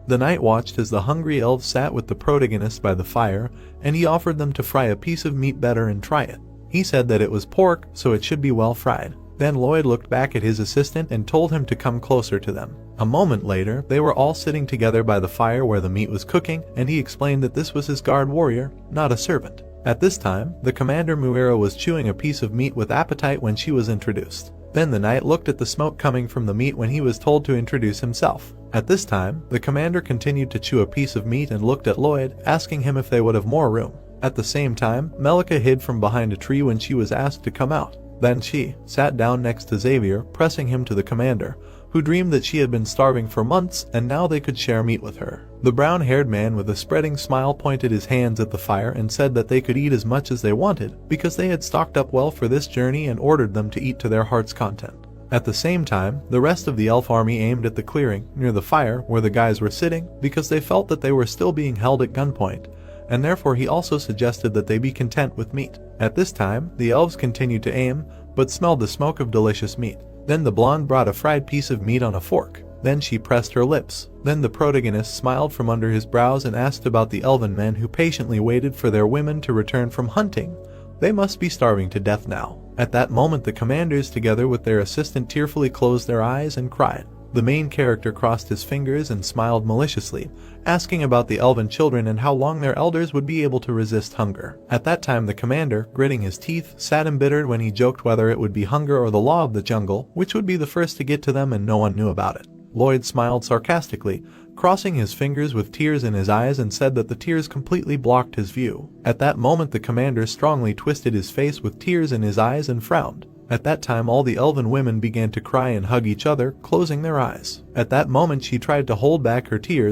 The knight watched as the hungry elves sat with the protagonist by the fire, and he offered them to fry a piece of meat better and try it. He said that it was pork, so it should be well fried. Then Lloyd looked back at his assistant and told him to come closer to them. A moment later, they were all sitting together by the fire where the meat was cooking, and he explained that this was his guard warrior, not a servant. At this time, the commander Muira was chewing a piece of meat with appetite when she was introduced. Then the knight looked at the smoke coming from the meat when he was told to introduce himself. At this time, the commander continued to chew a piece of meat and looked at Lloyd, asking him if they would have more room. At the same time, Melika hid from behind a tree when she was asked to come out. Then she sat down next to Xavier, pressing him to the commander, who dreamed that she had been starving for months and now they could share meat with her. The brown-haired man with a spreading smile pointed his hands at the fire and said that they could eat as much as they wanted because they had stocked up well for this journey and ordered them to eat to their heart's content. At the same time, the rest of the elf army aimed at the clearing near the fire where the guys were sitting because they felt that they were still being held at gunpoint, and therefore he also suggested that they be content with meat. At this time, the elves continued to aim, but smelled the smoke of delicious meat. Then the blonde brought a fried piece of meat on a fork. Then she pressed her lips. Then the protagonist smiled from under his brows and asked about the elven men who patiently waited for their women to return from hunting. They must be starving to death now. At that moment the commanders together with their assistant tearfully closed their eyes and cried. The main character crossed his fingers and smiled maliciously, asking about the elven children and how long their elders would be able to resist hunger. At that time the commander, gritting his teeth, sat embittered when he joked whether it would be hunger or the law of the jungle, which would be the first to get to them and no one knew about it. Lloyd smiled sarcastically, crossing his fingers with tears in his eyes and said that the tears completely blocked his view. At that moment the commander strongly twisted his face with tears in his eyes and frowned. At that time all the elven women began to cry and hug each other, closing their eyes. At that moment she tried to hold back her tears